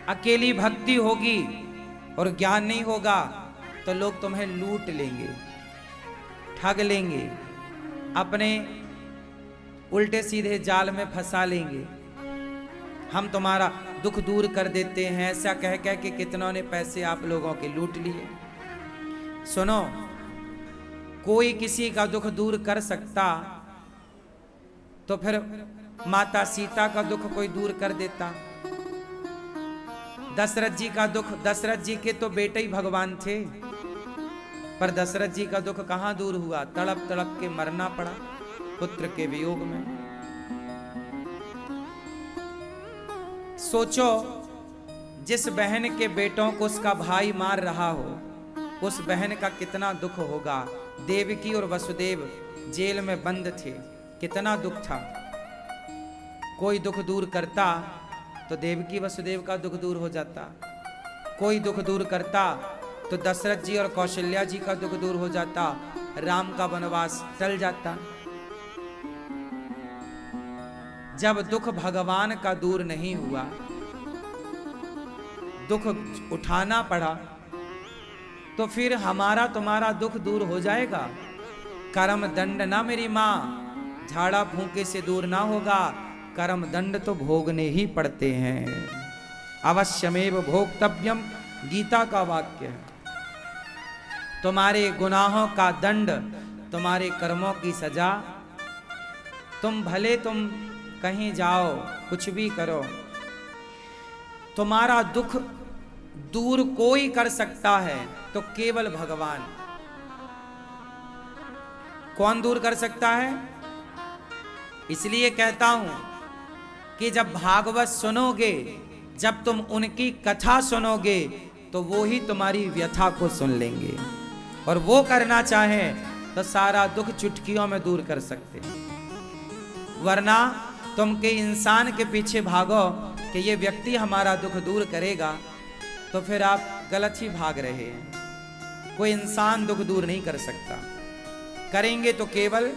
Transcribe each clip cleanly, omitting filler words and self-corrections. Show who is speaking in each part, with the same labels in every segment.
Speaker 1: अकेली भक्ति होगी और ज्ञान नहीं होगा तो लोग तुम्हें लूट लेंगे, ठग लेंगे, अपने उल्टे सीधे जाल में फंसा लेंगे। हम तुम्हारा दुख दूर कर देते हैं, ऐसा कह कह के कितनों ने पैसे आप लोगों के लूट लिए। सुनो, कोई किसी का दुख दूर कर सकता तो फिर माता सीता का दुख कोई दूर कर देता। दशरथ जी का दुख, दशरथ जी के तो बेटे ही भगवान थे, पर दशरथ जी का दुख कहां दूर हुआ? तड़प तड़प के मरना पड़ा पुत्र के वियोग में। सोचो, जिस बहन के बेटों को उसका भाई मार रहा हो, उस बहन का कितना दुख होगा। देवकी और वसुदेव जेल में बंद थे, कितना दुख था। कोई दुख दूर करता तो देवकी वसुदेव का दुख दूर हो जाता, कोई दुख दूर करता तो दशरथ जी और कौशल्या जी का दुख दूर हो जाता, राम का वनवास टल जाता। जब दुख भगवान का दूर नहीं हुआ, दुख उठाना पड़ा, तो फिर हमारा तुम्हारा दुख दूर हो जाएगा? कर्म दंड ना मेरी माँ, झाड़ा फूंके से दूर ना होगा, कर्म दंड तो भोगने ही पड़ते हैं। अवश्यमेव भोक्तव्यम, गीता का वाक्य है। तुम्हारे गुनाहों का दंड, तुम्हारे कर्मों की सजा। तुम भले तुम कहीं जाओ, कुछ भी करो, तुम्हारा दुख दूर कोई कर सकता है तो केवल भगवान। कौन दूर कर सकता है? इसलिए कहता हूं कि जब भागवत सुनोगे, जब तुम उनकी कथा सुनोगे, तो वो ही तुम्हारी व्यथा को सुन लेंगे, और वो करना चाहें तो सारा दुख चुटकियों में दूर कर सकते हैं। वरना तुम के इंसान के पीछे भागो कि ये व्यक्ति हमारा दुख दूर करेगा, तो फिर आप गलत ही भाग रहे हैं। कोई इंसान दुख दूर नहीं कर सकता, करेंगे तो केवल।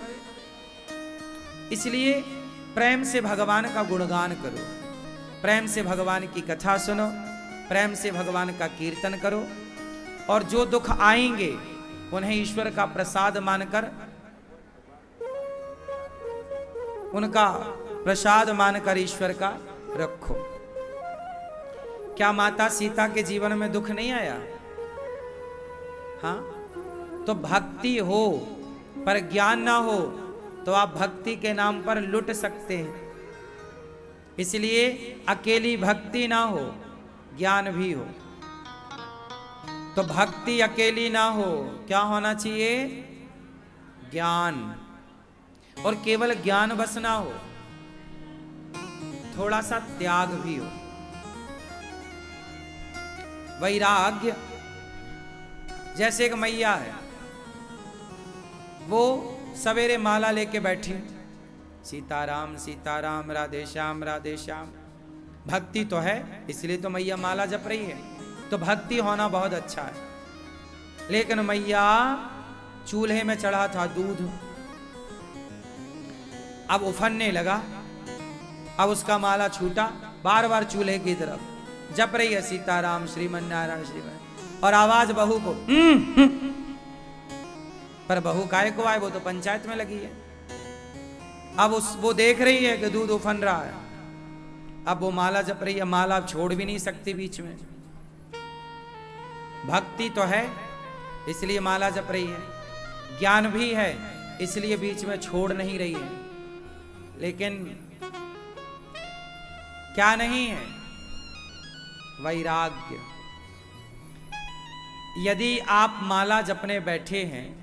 Speaker 1: इसलिए प्रेम से भगवान का गुणगान करो, प्रेम से भगवान की कथा सुनो, प्रेम से भगवान का कीर्तन करो, और जो दुख आएंगे उन्हें ईश्वर का प्रसाद मानकर, उनका प्रसाद मानकर ईश्वर का रखो। क्या माता सीता के जीवन में दुख नहीं आया? हाँ, तो भक्ति हो पर ज्ञान ना हो तो आप भक्ति के नाम पर लुट सकते हैं। इसलिए अकेली भक्ति ना हो, ज्ञान भी हो। तो भक्ति अकेली ना हो, क्या होना चाहिए? ज्ञान। और केवल ज्ञान बस ना हो, थोड़ा सा त्याग भी हो, वैराग्य। जैसे एक मैया है, वो सवेरे माला लेके बैठी, सीताराम सीताराम राधे श्याम राधे श्याम। भक्ति तो है, इसलिए तो मैया माला जप रही है, तो भक्ति होना बहुत अच्छा है। लेकिन मैया चूल्हे में चढ़ा था दूध, अब उफनने लगा, अब उसका माला छूटा, बार बार चूल्हे की तरफ जप रही है सीताराम श्रीमन नारायण श्रीमन, और आवाज बहू को पर बहू काहे को आए? वो तो पंचायत में लगी है। अब वो देख रही है कि दूध उफन रहा है, अब वो माला जप रही है, माला छोड़ भी नहीं सकती बीच में। भक्ति तो है इसलिए माला जप रही है, ज्ञान भी है इसलिए बीच में छोड़ नहीं रही है। लेकिन क्या नहीं है? वैराग्य। यदि आप माला जपने बैठे हैं,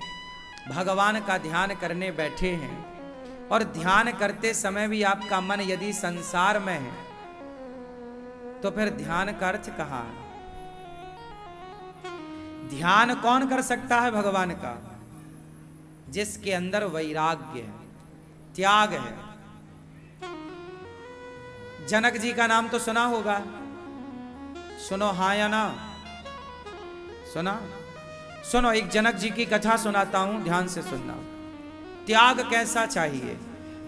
Speaker 1: भगवान का ध्यान करने बैठे हैं, और ध्यान करते समय भी आपका मन यदि संसार में है, तो फिर ध्यान का अर्थ कहां है? ध्यान कौन कर सकता है भगवान का? जिसके अंदर वैराग्य है, त्याग है। जनक जी का नाम तो सुना होगा, सुनो हाँ या ना? सुना? सुनो, एक जनक जी की कथा सुनाता हूं, ध्यान से सुनना। त्याग कैसा चाहिए,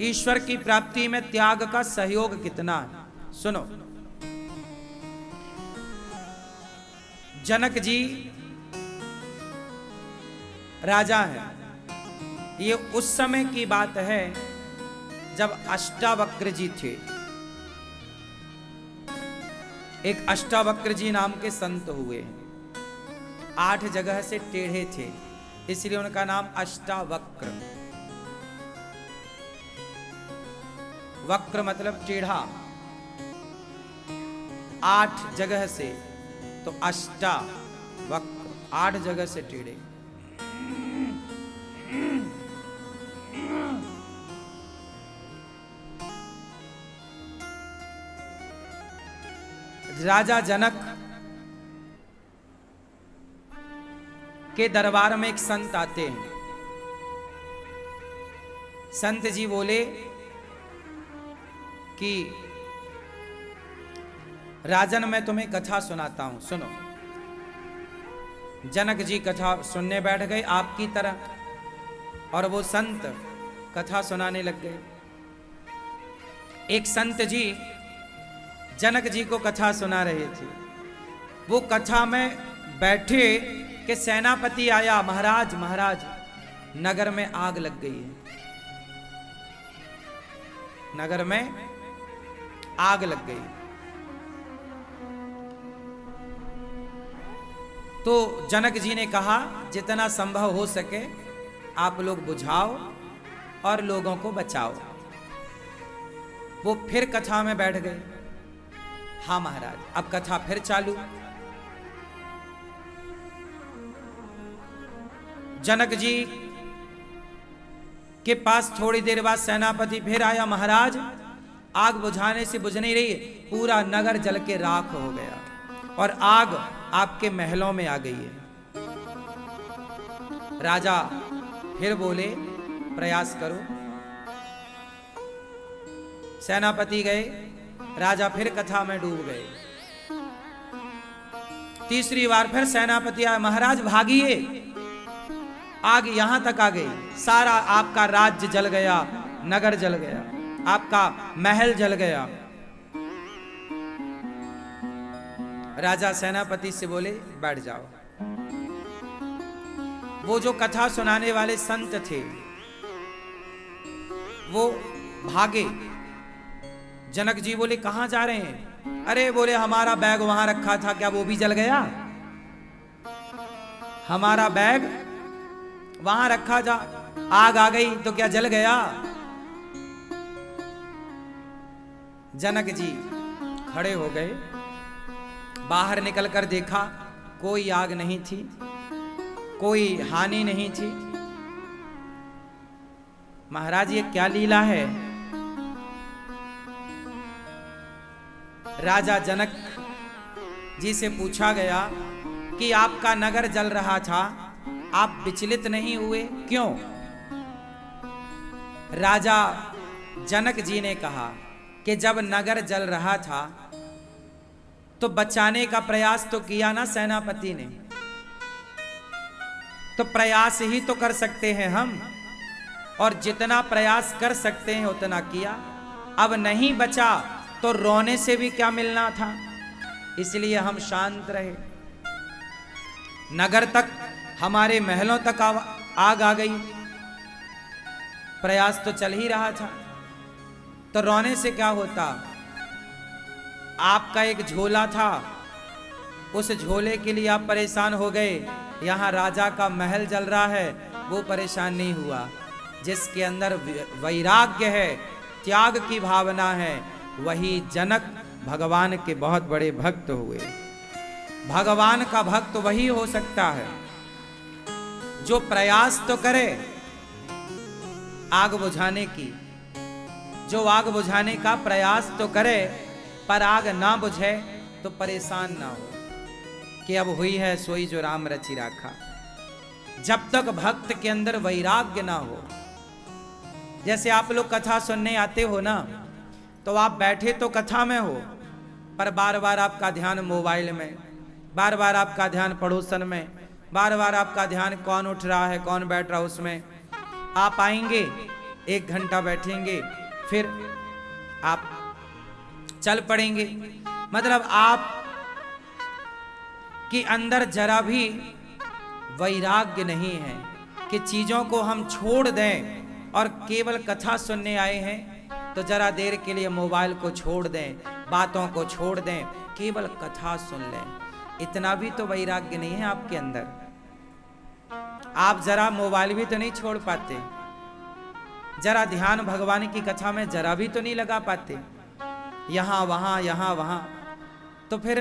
Speaker 1: ईश्वर की प्राप्ति में त्याग का सहयोग कितना है, सुनो। जनक जी राजा हैं। ये उस समय की बात है जब अष्टावक्र जी थे। एक अष्टावक्र जी नाम के संत हुए हैं। 8 जगह से टेढ़े थे, इसलिए उनका नाम अष्टावक्र। वक्र मतलब टेढ़ा। 8 जगह से, तो अष्टावक्र 8 जगह से टेढ़े। राजा जनक के दरबार में एक संत आते हैं। संत जी बोले कि राजन मैं तुम्हें कथा सुनाता हूं, सुनो। जनक जी कथा सुनने बैठ गए आपकी तरह, और वो संत कथा सुनाने लग गए। एक संत जी जनक जी को कथा सुना रहे थे। वो कथा में बैठे कि सेनापति आया, महाराज महाराज नगर में आग लग गई है, नगर में आग लग गई। तो जनक जी ने कहा जितना संभव हो सके आप लोग बुझाओ और लोगों को बचाओ। वो फिर कथा में बैठ गए। हाँ महाराज, अब कथा फिर चालू। जनक जी के पास थोड़ी देर बाद सेनापति फिर आया, महाराज आग बुझाने से बुझ नहीं रही, पूरा नगर जल के राख हो गया और आग आपके महलों में आ गई है। राजा फिर बोले प्रयास करो। सेनापति गए, राजा फिर कथा में डूब गए। तीसरी बार फिर सेनापति आया, महाराज भागिए, आग यहां तक आ गई, सारा आपका राज्य जल गया, नगर जल गया, आपका महल जल गया। राजा सेनापति से बोले बैठ जाओ। वो जो कथा सुनाने वाले संत थे वो भागे। जनक जी बोले कहां जा रहे हैं? अरे बोले हमारा बैग वहां रखा था, क्या वो भी जल गया? हमारा बैग वहां रखा था, आग आ गई तो क्या जल गया? जनक जी खड़े हो गए, बाहर निकलकर देखा कोई आग नहीं थी, कोई हानि नहीं थी। महाराज ये क्या लीला है? राजा जनक जी से पूछा गया कि आपका नगर जल रहा था, आप विचलित नहीं हुए, क्यों? राजा जनक जी ने कहा कि जब नगर जल रहा था तो बचाने का प्रयास तो किया ना सेनापति ने, तो प्रयास ही तो कर सकते हैं हम, और जितना प्रयास कर सकते हैं उतना किया। अब नहीं बचा तो रोने से भी क्या मिलना था, इसलिए हम शांत रहे। नगर तक, हमारे महलों तक आग आ गई, प्रयास तो चल ही रहा था, तो रोने से क्या होता? आपका एक झोला था, उस झोले के लिए आप परेशान हो गए, यहाँ राजा का महल जल रहा है, वो परेशान नहीं हुआ। जिसके अंदर वैराग्य है, त्याग की भावना है, वही जनक भगवान के बहुत बड़े भक्त हुए। भगवान का भक्त वही हो सकता है जो प्रयास तो करे आग बुझाने की, जो आग बुझाने का प्रयास तो करे, पर आग ना बुझे तो परेशान ना हो कि अब हुई है सोई जो राम रचि राखा। जब तक भक्त के अंदर वैराग्य ना हो, जैसे आप लोग कथा सुनने आते हो ना, तो आप बैठे तो कथा में हो, पर बार बार आपका ध्यान मोबाइल में, बार बार आपका ध्यान पड़ोसन में, बार बार आपका ध्यान कौन उठ रहा है, कौन बैठ रहा है उसमें। आप आएंगे, 1 घंटा बैठेंगे, फिर आप चल पड़ेंगे। मतलब आप कि अंदर जरा भी वैराग्य नहीं है कि चीजों को हम छोड़ दें और केवल कथा सुनने आए हैं तो जरा देर के लिए मोबाइल को छोड़ दें, बातों को छोड़ दें, केवल कथा सुन लें। इतना भी तो वैराग्य नहीं है आपके अंदर। आप जरा मोबाइल भी तो नहीं छोड़ पाते, जरा ध्यान भगवान की कथा में जरा भी तो नहीं लगा पाते, यहां वहां। तो फिर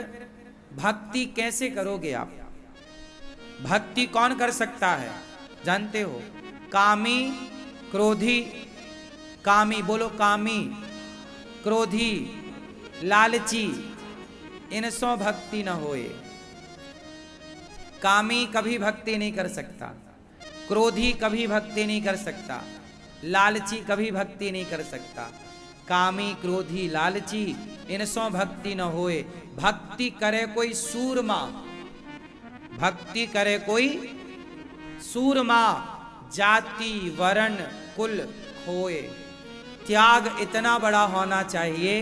Speaker 1: भक्ति कैसे करोगे आप? भक्ति कौन कर सकता है जानते हो? कामी, क्रोधी, कामी बोलो, कामी, क्रोधी, लालची, इनसों भक्ति न होए। कामी कभी भक्ति नहीं कर सकता, क्रोधी कभी भक्ति नहीं कर सकता, लालची कभी भक्ति नहीं कर सकता। कामी, क्रोधी, लालची, इनसों भक्ति न होए। भक्ति करे कोई सूरमा, भक्ति करे कोई सूरमा, जाति वर्ण कुल खोए। त्याग इतना बड़ा होना चाहिए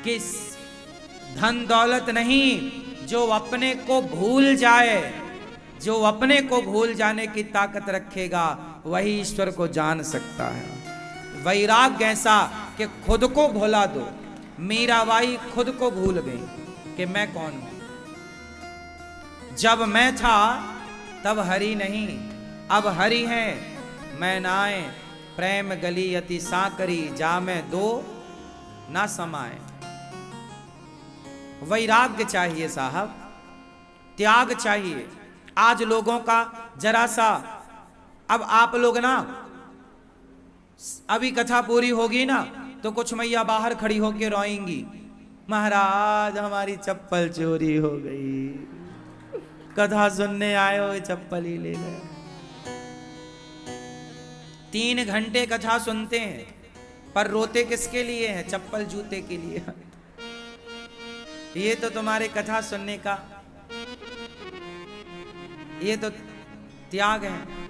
Speaker 1: कि धन दौलत नहीं, जो अपने को भूल जाए, जो अपने को भूल जाने की ताकत रखेगा वही ईश्वर को जान सकता है। वैराग्य ऐसा कि खुद को भुला दो। मीराबाई खुद को भूल गई कि मैं कौन हूं। जब मैं था तब हरि नहीं, अब हरि है मैं नाए। प्रेम गली अति साकरी, जा में दो ना समाए। वैराग्य चाहिए साहब, त्याग चाहिए। आज लोगों का जरा सा, अब आप लोग ना, अभी कथा पूरी होगी ना तो कुछ मैया बाहर खड़ी होके रोएंगी, महाराज हमारी चप्पल चोरी हो गई, कथा सुनने आए हो चप्पल ही ले गए। 3 घंटे कथा सुनते हैं पर रोते किसके लिए हैं? चप्पल जूते के लिए। ये तो तुम्हारे कथा सुनने का, ये तो त्याग है।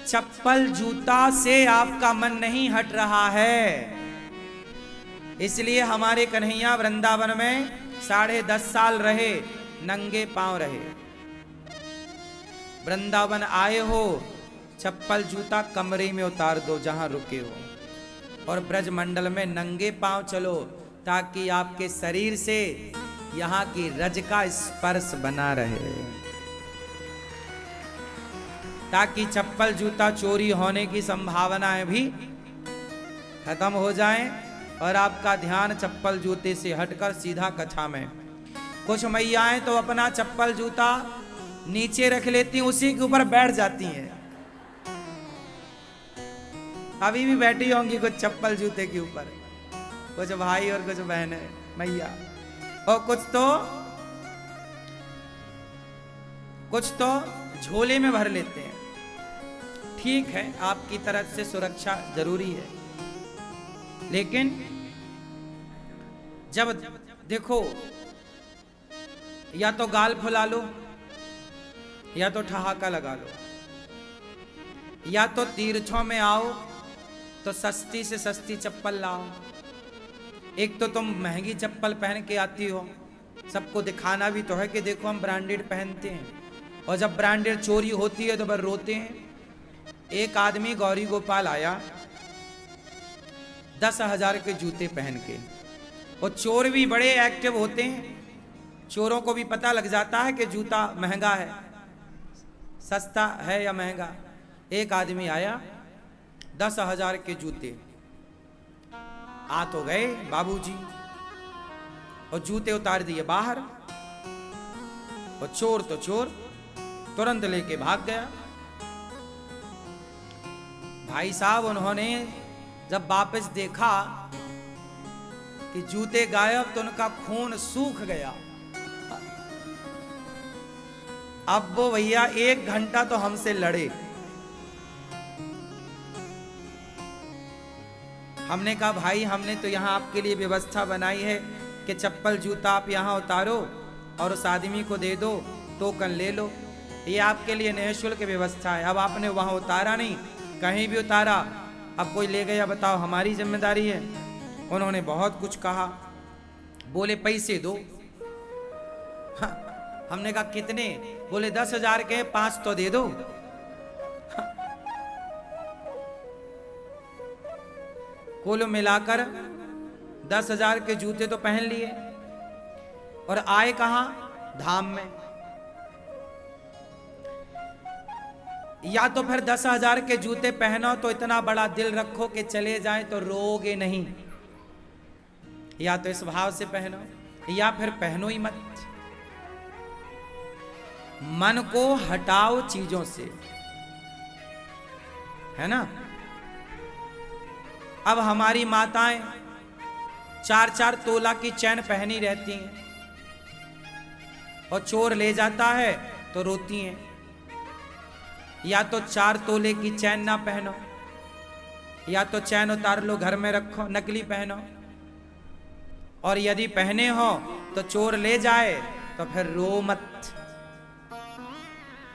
Speaker 1: चप्पल जूता से आपका मन नहीं हट रहा है, इसलिए हमारे कन्हैया वृंदावन में 10.5 साल रहे, नंगे पांव रहे। वृंदावन आए हो, चप्पल जूता कमरे में उतार दो जहां रुके हो, और ब्रज मंडल में नंगे पांव चलो, ताकि आपके शरीर से यहां की रज का स्पर्श बना रहे, ताकि चप्पल जूता चोरी होने की संभावनाएं भी खत्म हो जाएं और आपका ध्यान चप्पल जूते से हटकर सीधा कथा में। कुछ मैयाएं तो अपना चप्पल जूता नीचे रख लेती, उसी के ऊपर बैठ जाती हैं। अभी भी बैठी होंगी कुछ चप्पल जूते के ऊपर, कुछ भाई और कुछ बहनें मैया, और कुछ तो झोले में भर लेते हैं। ठीक है, आपकी तरफ से सुरक्षा जरूरी है, लेकिन जब देखो, या तो गाल फुला लो, या तो ठहाका लगा लो, या तो तीर्थों में आओ तो सस्ती से सस्ती चप्पल लाओ। एक तो तुम महंगी चप्पल पहन के आती हो, सबको दिखाना भी तो है कि देखो हम ब्रांडेड पहनते हैं, और जब ब्रांडेड चोरी होती है तो फिर रोते हैं। एक आदमी गौरी गोपाल आया 10,000 के जूते पहन के, और चोर भी बड़े एक्टिव होते हैं, चोरों को भी पता लग जाता है कि जूता महंगा है, सस्ता है या महंगा। एक आदमी आया 10,000 के जूते, आ तो गए बाबूजी, और जूते उतार दिए बाहर, और चोर तो चोर तुरंत लेके भाग गया। भाई साहब उन्होंने जब वापस देखा कि जूते गायब तो उनका खून सूख गया। अब वो भैया 1 घंटा तो हमसे लड़े। हमने कहा भाई, हमने तो यहाँ आपके लिए व्यवस्था बनाई है कि चप्पल जूता आप यहाँ उतारो और उस आदमी को दे दो, टोकन ले लो, ये आपके लिए निःशुल्क व्यवस्था है। अब आपने वहाँ उतारा नहीं, कहीं भी उतारा, अब कोई ले गया, बताओ हमारी जिम्मेदारी है। उन्होंने बहुत कुछ कहा, बोले पैसे दो। हाँ, हमने कहा कितने? बोले 10,000 के 5 तो दे दो। हाँ, कुल मिलाकर 10,000 के जूते तो पहन लिए और आए कहां? धाम में। या तो फिर 10,000 के जूते पहनो तो इतना बड़ा दिल रखो कि चले जाए तो रोगे नहीं, या तो इस भाव से पहनो, या फिर पहनो ही मत। मन को हटाओ चीजों से, है ना। अब हमारी माताएं 4-4 तोला की चैन पहनी रहती हैं और चोर ले जाता है तो रोती हैं। या तो 4 तोले की चैन ना पहनो, या तो चैन उतार लो घर में रखो, नकली पहनो। और यदि पहने हो तो चोर ले जाए तो फिर रो मत।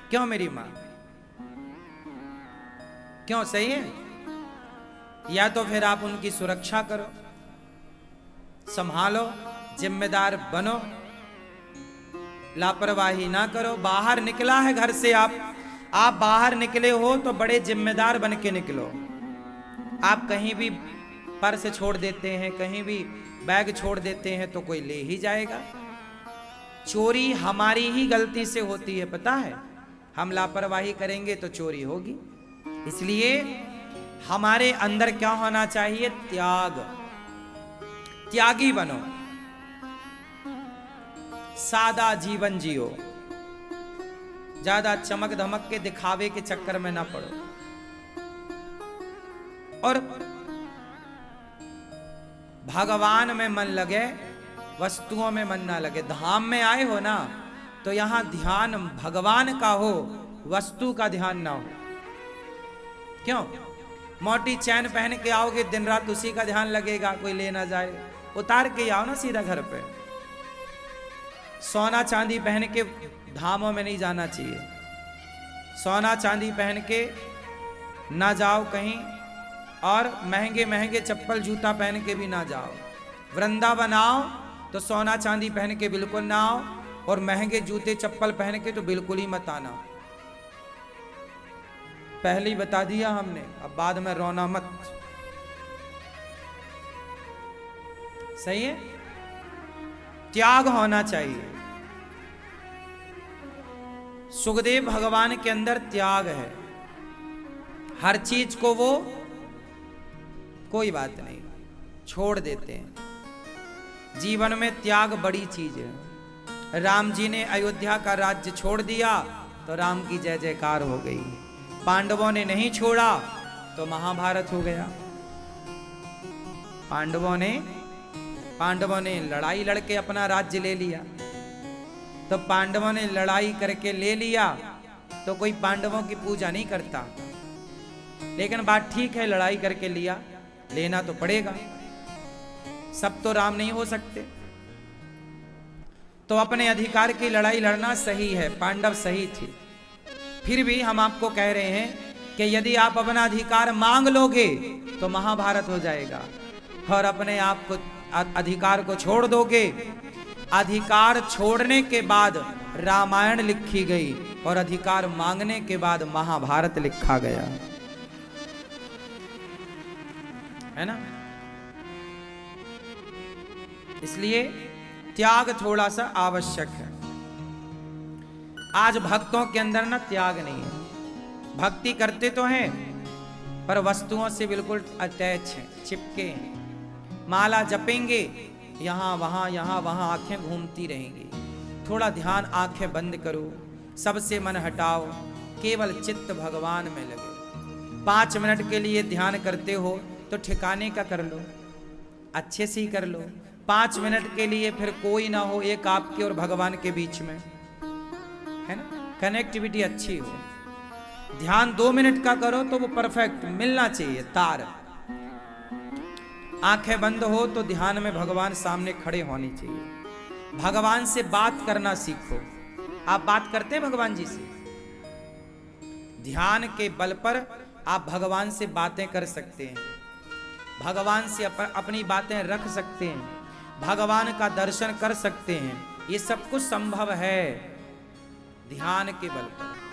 Speaker 1: क्यों मेरी मां? क्यों? सही है। या तो फिर आप उनकी सुरक्षा करो, संभालो, जिम्मेदार बनो, लापरवाही ना करो। बाहर निकला है घर से आप बाहर निकले हो तो बड़े जिम्मेदार बन के निकलो। आप कहीं भी पर्स छोड़ देते हैं, कहीं भी बैग छोड़ देते हैं तो कोई ले ही जाएगा। चोरी हमारी ही गलती से होती है, पता है। हम लापरवाही करेंगे तो चोरी होगी। इसलिए हमारे अंदर क्या होना चाहिए? त्याग। त्यागी बनो, सादा जीवन जियो, ज्यादा चमक धमक के दिखावे के चक्कर में ना पड़ो। और भगवान में मन लगे, वस्तुओं में मन ना लगे। धाम में आए हो ना तो यहां ध्यान भगवान का हो, वस्तु का ध्यान ना हो। क्यों? मोटी चैन पहन के आओगे, दिन रात उसी का ध्यान लगेगा, कोई ले ना जाए। उतार के आओ ना सीधा घर पे। सोना चांदी पहन के धामों में नहीं जाना चाहिए। सोना चांदी पहन के ना जाओ कहीं, और महंगे महंगे चप्पल जूता पहन के भी ना जाओ। वृंदावन आओ तो सोना चांदी पहन के बिल्कुल ना आओ, और महंगे जूते चप्पल पहन के तो बिल्कुल ही मत आना। पहले ही बता दिया हमने, अब बाद में रोना मत। सही है। त्याग होना चाहिए। सुखदेव भगवान के अंदर त्याग है। हर चीज को वो कोई बात नहीं छोड़ देते हैं। जीवन में त्याग बड़ी चीज है। राम जी ने अयोध्या का राज्य छोड़ दिया तो राम की जय जयकार हो गई। पांडवों ने नहीं छोड़ा तो महाभारत हो गया। पांडवों ने लड़ाई लड़के अपना राज्य ले लिया। तो पांडवों ने लड़ाई करके ले लिया तो कोई पांडवों की पूजा नहीं करता। लेकिन बात ठीक है, लड़ाई करके लिया, लेना तो पड़ेगा। सब तो राम नहीं हो सकते। तो अपने अधिकार की लड़ाई लड़ना सही है, पांडव सही थे। फिर भी हम आपको कह रहे हैं कि यदि आप अपना अधिकार मांग लोगे तो महाभारत हो जाएगा, और अपने आप को अधिकार को छोड़ दोगे। अधिकार छोड़ने के बाद रामायण लिखी गई और अधिकार मांगने के बाद महाभारत लिखा गया, है ना। इसलिए त्याग थोड़ा सा आवश्यक है। आज भक्तों के अंदर ना त्याग नहीं है। भक्ति करते तो हैं पर वस्तुओं से बिल्कुल अटैच हैं, चिपके हैं। माला जपेंगे, यहाँ वहाँ आंखें घूमती रहेंगी। थोड़ा ध्यान, आंखें बंद करो, सबसे मन हटाओ, केवल चित्त भगवान में लगे। 5 मिनट के लिए ध्यान करते हो तो ठिकाने का कर लो, अच्छे से ही कर लो। 5 मिनट के लिए फिर कोई ना हो, एक आपके और भगवान के बीच में, है ना, कनेक्टिविटी अच्छी हो। ध्यान 2 मिनट का करो तो वो परफेक्ट मिलना चाहिए, तार। आंखें बंद हो तो ध्यान में भगवान सामने खड़े होने चाहिए। भगवान से बात करना सीखो। आप बात करते हैं भगवान जी से? ध्यान के बल पर आप भगवान से बातें कर सकते हैं, भगवान से अपनी बातें रख सकते हैं, भगवान का दर्शन कर सकते हैं। ये सब कुछ संभव है ध्यान के बल पर।